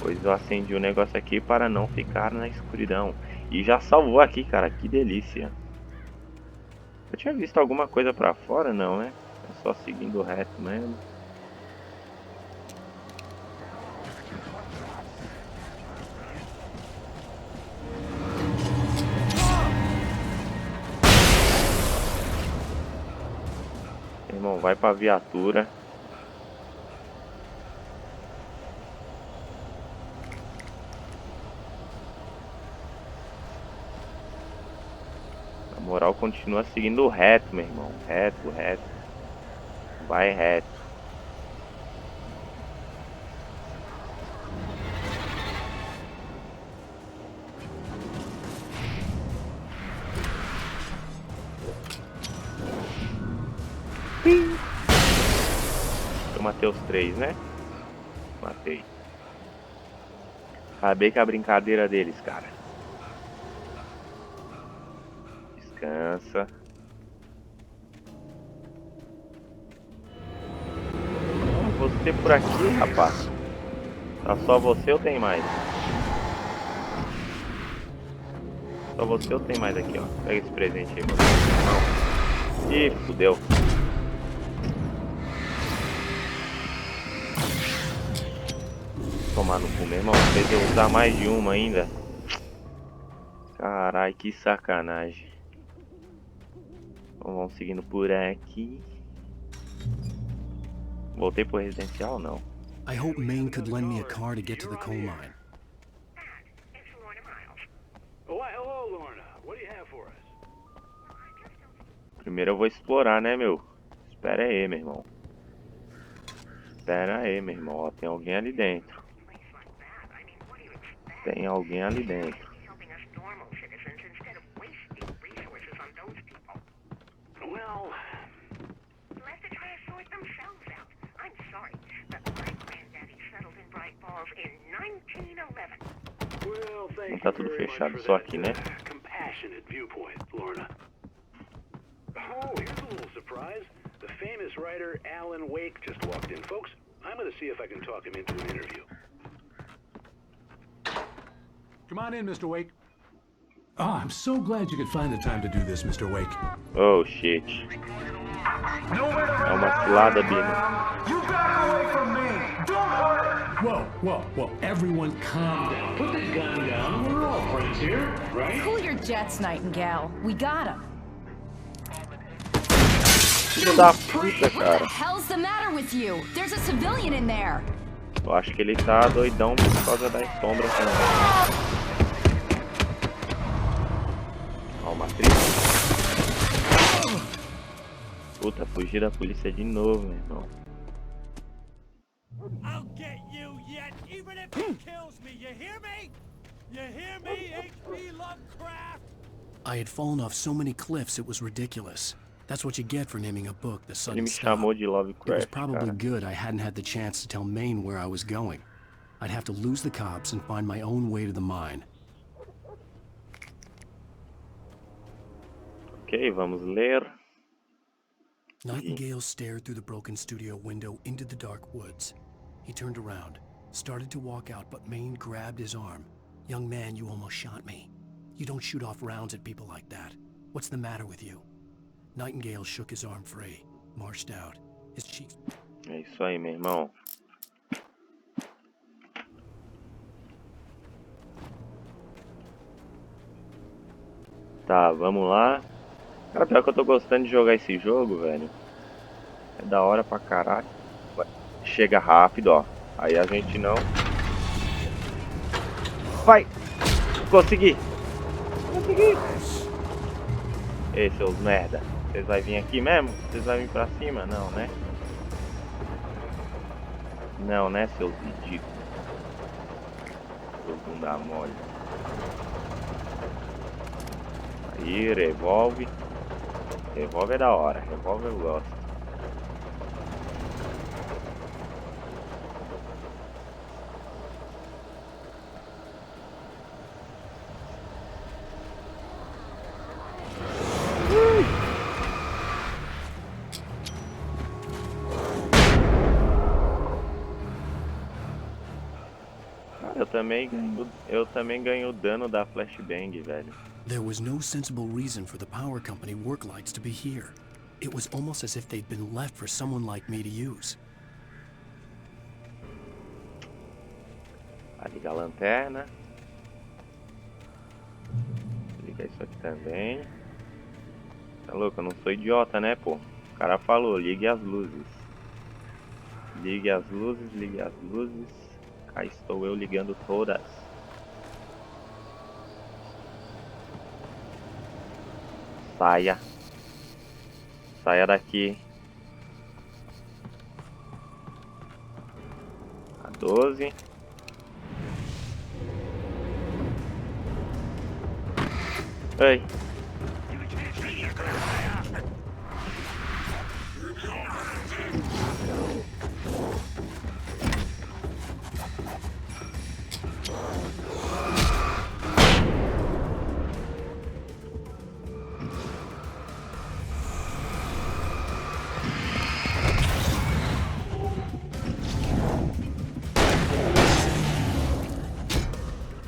Pois eu acendi o negócio aqui para não ficar na escuridão. E já salvou aqui, cara. Que delícia. Eu tinha visto alguma coisa pra fora? Não, né? É só seguindo reto mesmo. Irmão, vai pra viatura. A moral continua seguindo reto, meu irmão. Reto. Vai reto. Eu matei os três, né? Matei. Acabei com a brincadeira deles, cara. Descansa. Você por aqui, rapaz. Tá só você ou tem mais? Só você ou tem mais aqui, ó. Pega esse presente aí, mano. Ih, fudeu. Tomar no cu, meu irmão. Fez eu usar mais de uma ainda. Carai, que sacanagem. Então, vamos seguindo por aqui. Voltei pro residencial, não. I hope Maine could lend me a car to get to the coal mine. Oh, hello, Lorna. What do you have for us? Primeiro eu vou explorar, né, meu? Espera aí, meu irmão. Espera aí, meu irmão. Ó, tem alguém ali dentro. Tem alguém ali dentro. Well, tá tudo fechado, só aqui, né? Compassionate viewpoint, Lorna. Oh, here's a little surprise. The famous writer Alan Wake just walked in. Folks, I'm gonna see if I can talk him into an interview. Come on in, Mr. Wake. Oh, I'm so glad you could find the time to do this, Mr. Wake. Oh, shit. É uma cilada, Bino. You back away from me! Don't hurt! Whoa. Everyone calm down. Put the gun down. We're all friends here, right? Cool your jets, Nightingale. We got him. Filho da puta, What cara. the hell's the matter with you? There's a civilian in there. Eu acho que ele tá doidão por causa das sombras também. Ó, uma triste. Puta, fugir da polícia de novo, meu irmão. I'll get you yet, even if it kills me. You hear me? You hear me, H.P. Lovecraft? I had fallen off so many cliffs it was ridiculous. That's what you get for naming a book the Ele sudden me stop. chamou de It was Lovecraft, probably cara. good I hadn't had the chance to tell Maine where I was going. I'd have to lose the cops and find my own way to the mine. Ok, vamos ler. Nightingale stared through the broken studio window into the dark woods. He turned around, started to walk out, but Maine grabbed his arm. Young man, you almost shot me. You don't shoot off rounds at people like that. What's the matter with you? Nightingale shook his arm free, marched out, his cheeks... É isso aí, meu irmão. Tá, vamos lá. Cara, pior que eu tô gostando de jogar esse jogo, velho. É da hora pra caralho. Chega rápido, ó. Aí a gente não... Vai! Consegui! Consegui! Ei, seus merda. Vocês vão vir aqui mesmo? Vocês vão vir pra cima? Não, né? Não, né, seus ridículos. Seus bunda mole. Aí, revolve. Revolve é da hora. Revolve eu gosto. Eu também ganho o dano da flashbang, velho. There was no sensible reason for the power company work lights to be here. It was almost as if they'd been left for someone like me to use. Vai ligar a lanterna. Liga isso aqui também. Tá louco? Eu não sou idiota, né, pô? O cara falou, ligue as luzes. Ligue as luzes, ligue as luzes. Cá estou eu ligando todas. Saia. Saia daqui. A 12. Ei.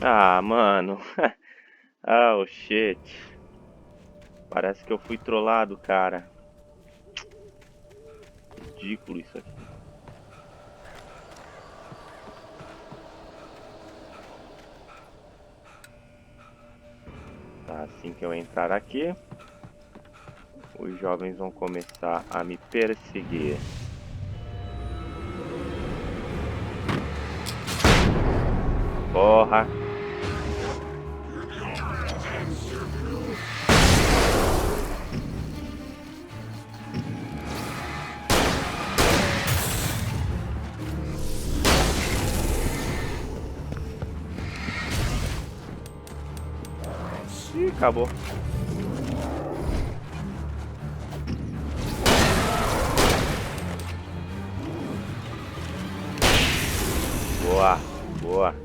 Ah, mano. Oh, shit. Parece que eu fui trollado, cara. Ridículo isso aqui. Tá, assim que eu entrar aqui, os jovens vão começar a me perseguir. Porra! Ih, acabou. Boa, boa.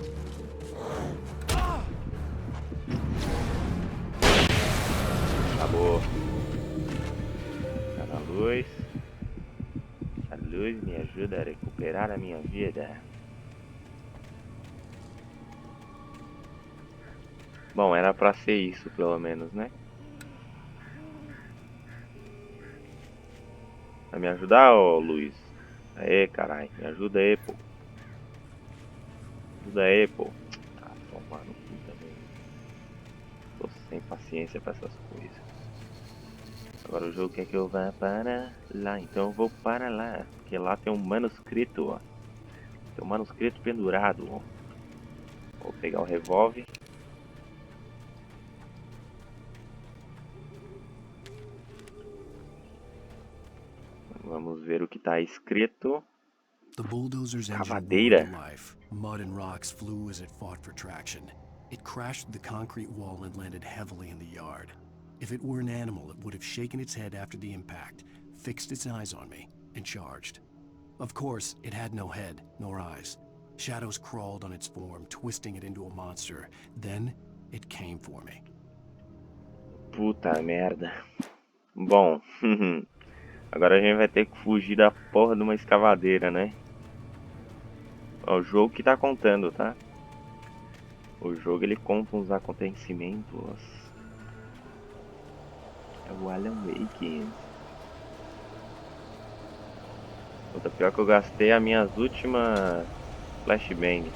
Boa. Tá na luz. A luz me ajuda a recuperar a minha vida. Bom, era pra ser isso, pelo menos, né? Vai me ajudar, ô Luiz? Aê, caralho. Me ajuda aí, pô. Ajuda aí, pô. Tá tomando cu também. Tô sem paciência pra essas coisas. Agora o jogo quer que eu vá para lá. Então eu vou para lá. Porque lá tem um manuscrito, ó. Tem um manuscrito pendurado, ó. Vou pegar o revólver. Vamos ver o que tá escrito. The bulldozer's engine roared Britadeira. to life. Mud and rocks flew as it fought for traction. It crashed through the concrete wall and landed heavily in the yard. If it were an animal, it would have shaken its head after the impact, fixed its eyes on me, and charged. Of course, it had no head, nor eyes. Shadows crawled on its form, twisting it into a monster. Then, it came for me. Puta merda. Bom, agora a gente vai ter que fugir da porra de uma escavadeira, né? Ó, o jogo que tá contando, tá? O jogo ele conta uns acontecimentos. É o Alan Wake. Puta, pior que eu gastei as minhas últimas flashbang.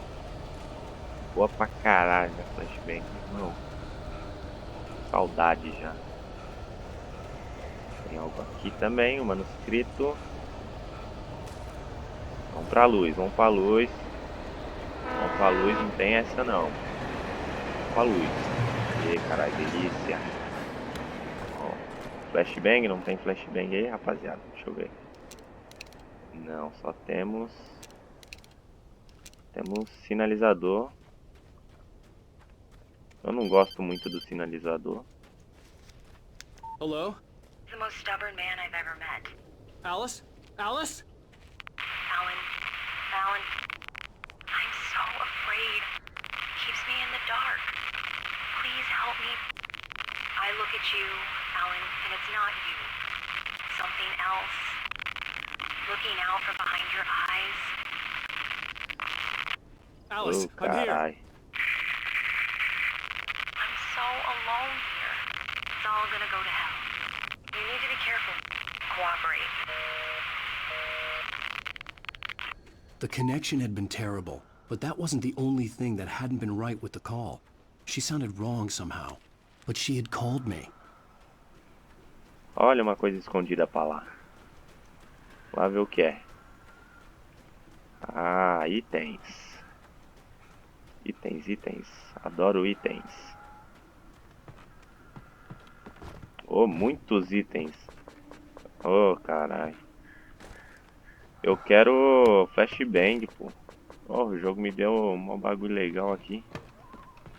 Boa pra caralho minha flashbang, irmão. Saudade já. Tem algo aqui também, um manuscrito. Vamos pra luz, vamos pra luz. Vamos pra luz, não tem essa não. Vamos pra luz. E caralho, delícia. Ó, flashbang, não tem flashbang aí, rapaziada. Deixa eu ver. Não, só temos sinalizador. Eu não gosto muito do sinalizador. Hello? The most stubborn man I've ever met. Alice? Alice? Alan, I'm so afraid. Keeps me in the dark. Please help me. I look at you, Alan, and it's not you. Something else. Looking out from behind your eyes. Alice, Oh, I'm here. carai. I'm so alone here. It's all gonna go to hell. You need to be careful. Cooperate. The connection had been terrible, but that wasn't the only thing that hadn't been right with the call. She sounded wrong somehow, but she had called me. Olha uma coisa escondida pra lá. Lá ver o que é. Ah, itens. Itens. Adoro itens. Oh, muitos itens. Oh, caralho. Eu quero flashbang, pô. Oh, o jogo me deu um bagulho legal aqui.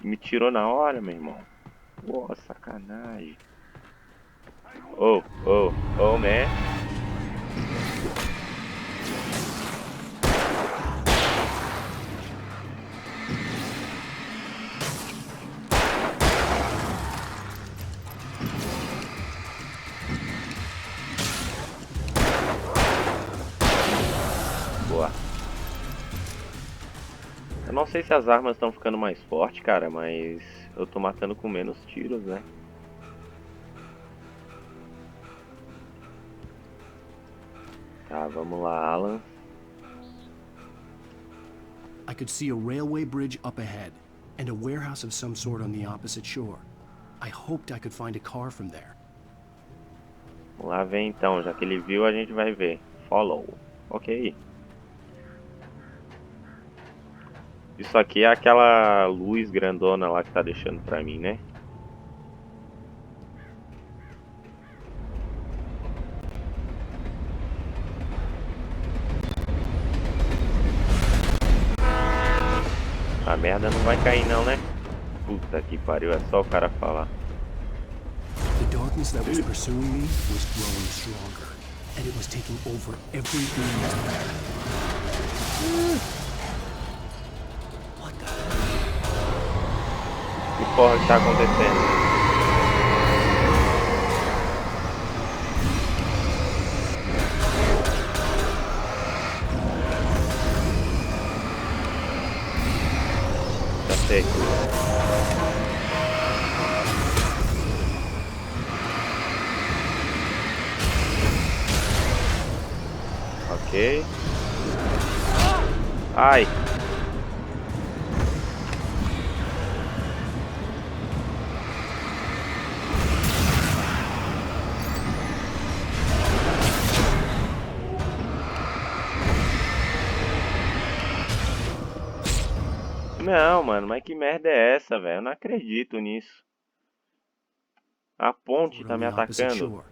Me tirou na hora, meu irmão. Oh, sacanagem. Oh, man. Boa. Eu não sei se as armas estão ficando mais fortes, cara, mas eu tô matando com menos tiros, né? Tá, vamos lá, Alan. I could see a railway bridge up ahead, and a warehouse of some sort on the opposite shore. I hoped I could find a car from there. Vamos lá ver então, já que ele viu, a gente vai ver. Follow. Ok. Isso aqui é aquela luz grandona lá que tá deixando pra mim, né? A merda não vai cair não, né? Puta que pariu, é só o cara falar. The darkness that was pursuing me was growing stronger, and it was taking over everything in its path. Que porra que tá acontecendo? Ok. Ai. Não, mano, mas que merda é essa, velho? Eu não acredito nisso. A ponte tá me atacando.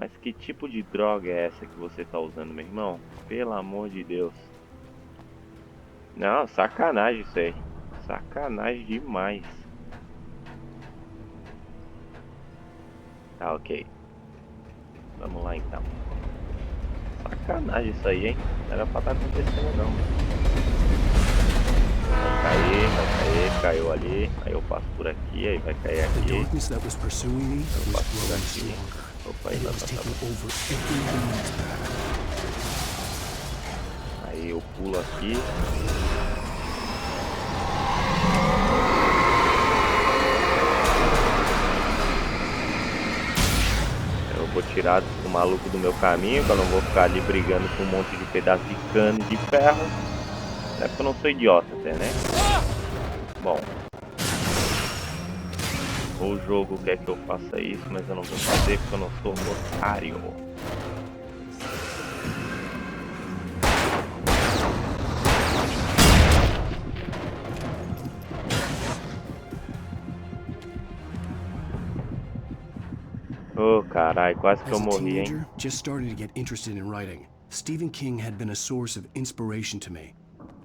Mas que tipo de droga é essa que você tá usando, meu irmão? Pelo amor de Deus. Não, sacanagem isso aí. Sacanagem demais. Tá, ok. Vamos lá então. Sacanagem isso aí, hein? Não era pra estar acontecendo não. Vai cair, caiu ali. Aí eu passo por aqui, aí vai cair aqui. Eu passo por aqui. Opa, aí vai passar por aqui. Aí eu pulo aqui. Eu vou tirar o maluco do meu caminho, que eu não vou ficar ali brigando com um monte de pedaço de cano e de ferro. É porque eu não sou idiota até, né? Bom. O jogo quer que eu faça isso, mas eu não vou fazer porque eu não sou otário. Oh, carai, quase que eu morri, hein? Just started to get interested in writing. Stephen King had been a source of inspiration to me.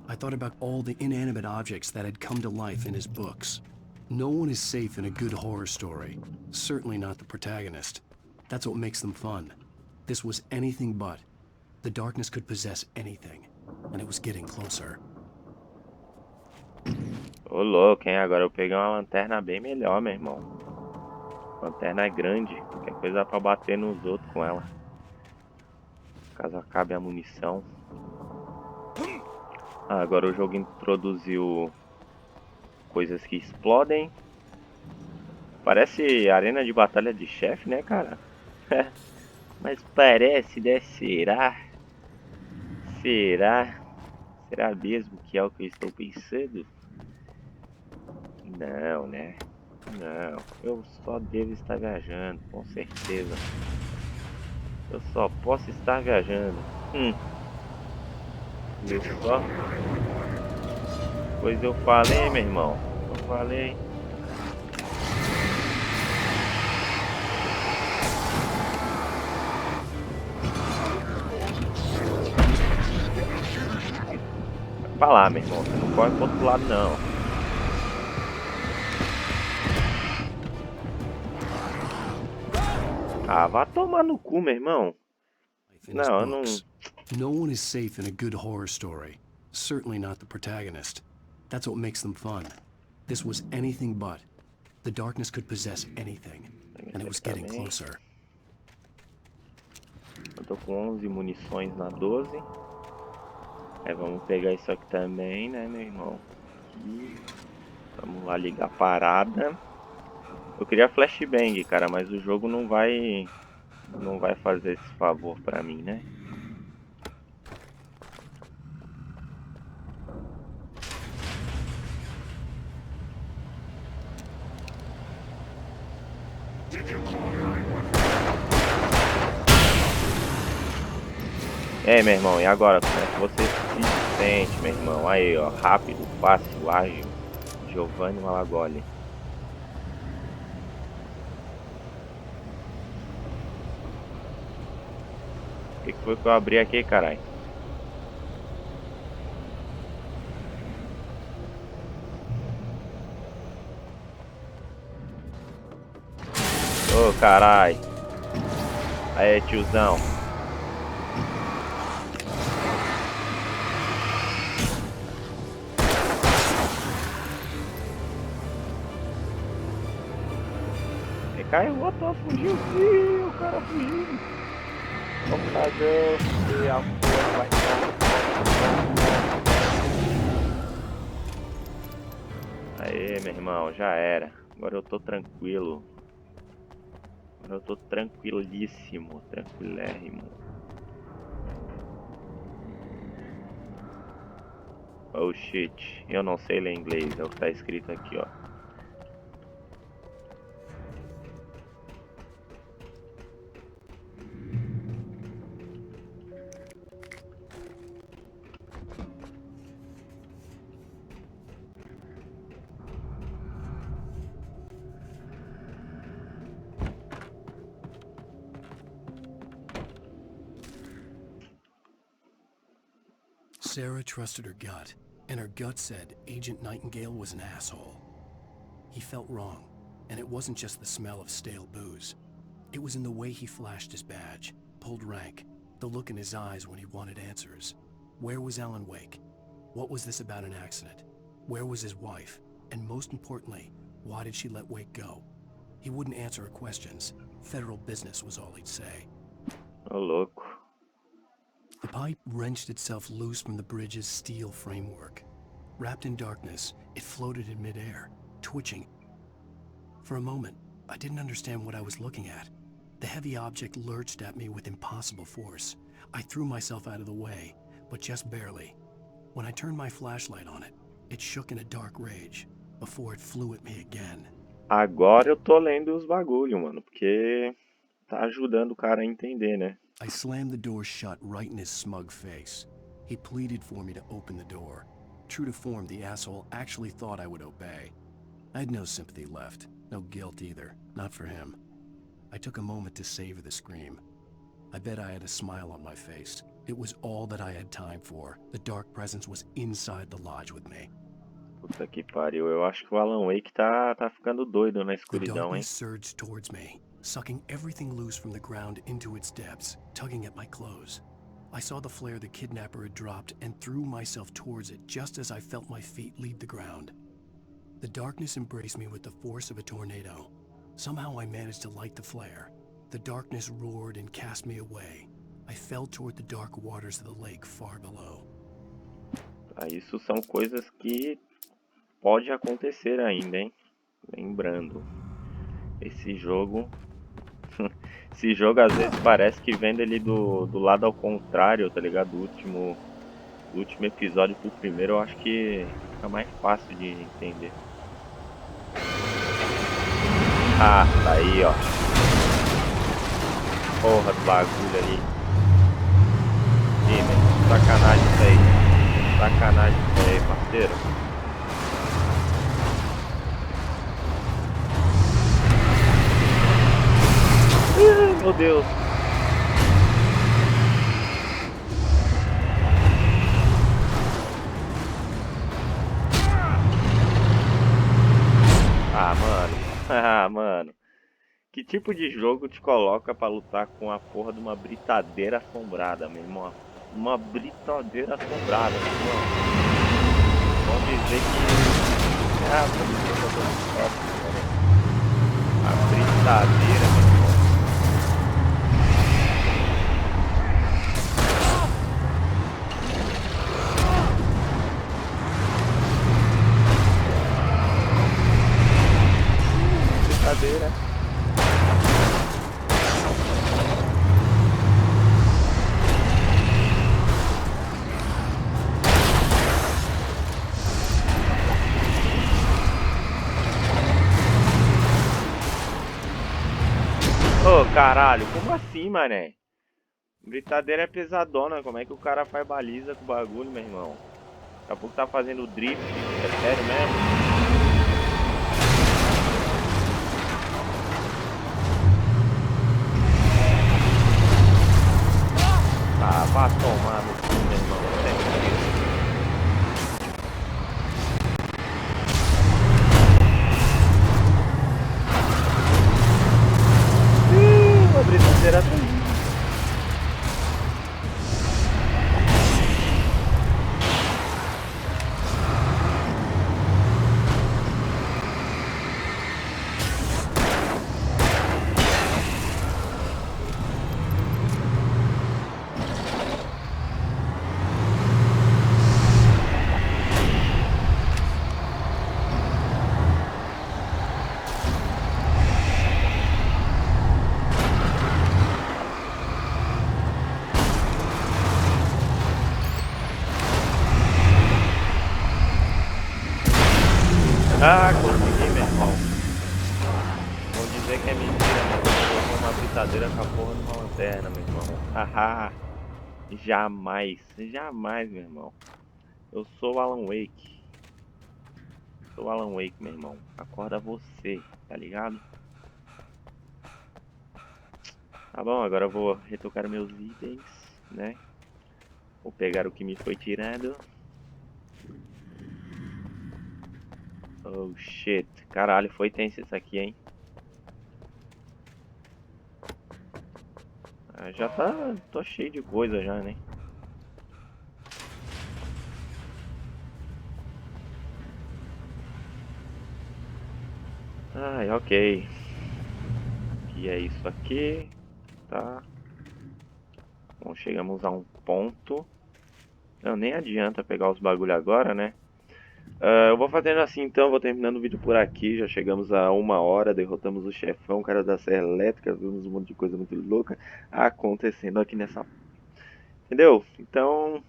I thought about all the inanimate objects that had come to life in his books. No one is safe in a good horror story. Certainly not the protagonist. That's what makes them fun. This was anything but. The darkness could possess anything, and it was getting closer. Ô louco, hein? Agora eu peguei uma lanterna bem melhor, meu irmão. Lanterna é grande, qualquer coisa dá pra bater nos outros com ela. Caso acabe a munição. Ah, agora o jogo introduziu coisas que explodem. Parece arena de batalha de chefe, né, cara? Mas parece, né? Será? Será? Será mesmo que é o que eu estou pensando? Não, né? Não, eu só devo estar viajando, com certeza. Eu só posso estar viajando. Viu só? Pois eu falei, meu irmão. Eu falei. Vai pra lá, meu irmão. Você não corre pro outro lado, não. Ah, vá tomar no cu, meu irmão. Não, eu não... No one is safe in a good horror story. Certainly not the protagonist. That's what makes them fun. This was anything but. The darkness could possess anything, and it was getting closer. Eu tô com 11 munições na 12. Vamos pegar isso aqui também, né, meu irmão? Aqui. Vamos lá ligar a parada. Eu queria flashbang, cara, mas o jogo não vai fazer esse favor pra mim, né? Meu irmão, e agora? Como é que você se sente, meu irmão? Aí, ó, rápido, fácil, ágil. Giovanni Malagolli. O que foi que eu abri aqui, caralho? Ô, caralho. Aí, tiozão. Caiu, outro, fugiu, o cara fugiu. Vamos fazer e a porra vai dar. Aê, meu irmão, já era. Agora eu tô tranquilo. Agora eu tô tranquilíssimo, tranquilérrimo. Oh shit, eu não sei ler inglês, é o que tá escrito aqui, ó. Sarah trusted her gut, and her gut said Agent Nightingale was an asshole. He felt wrong, and it wasn't just the smell of stale booze. It was in the way he flashed his badge, pulled rank, the look in his eyes when he wanted answers. Where was Alan Wake? What was this about an accident? Where was his wife? And most importantly, why did she let Wake go? He wouldn't answer her questions. Federal business was all he'd say. Ô, louco. The pipe wrenched itself loose from the bridge's steel framework. Wrapped in darkness, it floated in midair, twitching. For a moment, I didn't understand what I was looking at. The heavy object lurched at me with impossible force. I threw myself out of the way, but just barely. When I turned my flashlight on it, it shook in a dark rage, before it flew at me again. Agora eu tô lendo os bagulho, mano, porque tá ajudando o cara a entender, né? I slammed the door shut right in his smug face. He pleaded for me to open the door. True to form, the asshole actually thought I would obey. I had no sympathy left, no guilt either, not for him. I took a moment to savor the scream. I bet I had a smile on my face. It was all that I had time for. The dark presence was inside the lodge with me. Puta que pariu, eu acho que o Alan Wake tá ficando doido na The escuridão, hein? darkness surged towards me, sucking everything loose from the ground into its depths, tugging at my clothes. I saw the flare the kidnapper had dropped and threw myself towards it just as I felt my feet leave the ground. The darkness embraced me with the force of a tornado. Somehow I managed to light the flare. The darkness roared and cast me away. I fell toward the dark waters of the lake far below. Isso são coisas que pode acontecer ainda, hein? Lembrando, esse jogo às vezes parece que vendo ele do lado ao contrário, tá ligado? Do último episódio pro primeiro, eu acho que fica mais fácil de entender. Ah, tá aí, ó. Porra do bagulho ali. Ih, né? Sacanagem isso aí. Sacanagem isso aí, parceiro. Meu Deus. Ah, mano. Ah, mano. Que tipo de jogo te coloca pra lutar com a porra de uma britadeira assombrada, meu irmão? Uma britadeira assombrada, meu irmão. Vamos dizer que... Ah, vamos dizer que eu tô muito forte, cara. A britadeira, meu irmão. Britadeira. Ô, caralho, como assim, mané? Britadeira é pesadona, como é que o cara faz baliza com o bagulho, meu irmão? Daqui a pouco tá fazendo drift, é sério mesmo? Ah, vá tomar no cu, meu irmão. Uma britadeira atrás. dizer que é mentira, meu irmão. Eu uma britadeira com a porra de uma lanterna, meu irmão. Haha. Jamais. Jamais, meu irmão. Eu sou o Alan Wake. Sou o Alan Wake, meu irmão. Acorda você, tá ligado? Tá bom, agora eu vou retocar meus itens, né? Vou pegar o que me foi tirado. Oh shit. Caralho, foi tenso isso aqui, hein? Ah, já tá. Tô cheio de coisa já, né? Ai, ok. Que é isso aqui. Tá. Bom, chegamos a um ponto. Não, nem adianta pegar os bagulho agora, né? Eu vou fazendo assim então, vou terminando o vídeo por aqui. Já chegamos a 1 hora, derrotamos o chefão, o cara da serra elétrica, vimos um monte de coisa muito louca acontecendo aqui nessa... Entendeu? Então,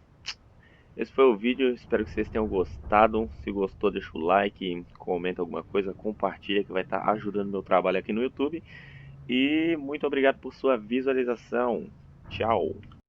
esse foi o vídeo, espero que vocês tenham gostado. Se gostou, deixa o like, comenta alguma coisa, compartilha que vai estar ajudando meu trabalho aqui no YouTube. E muito obrigado por sua visualização. Tchau!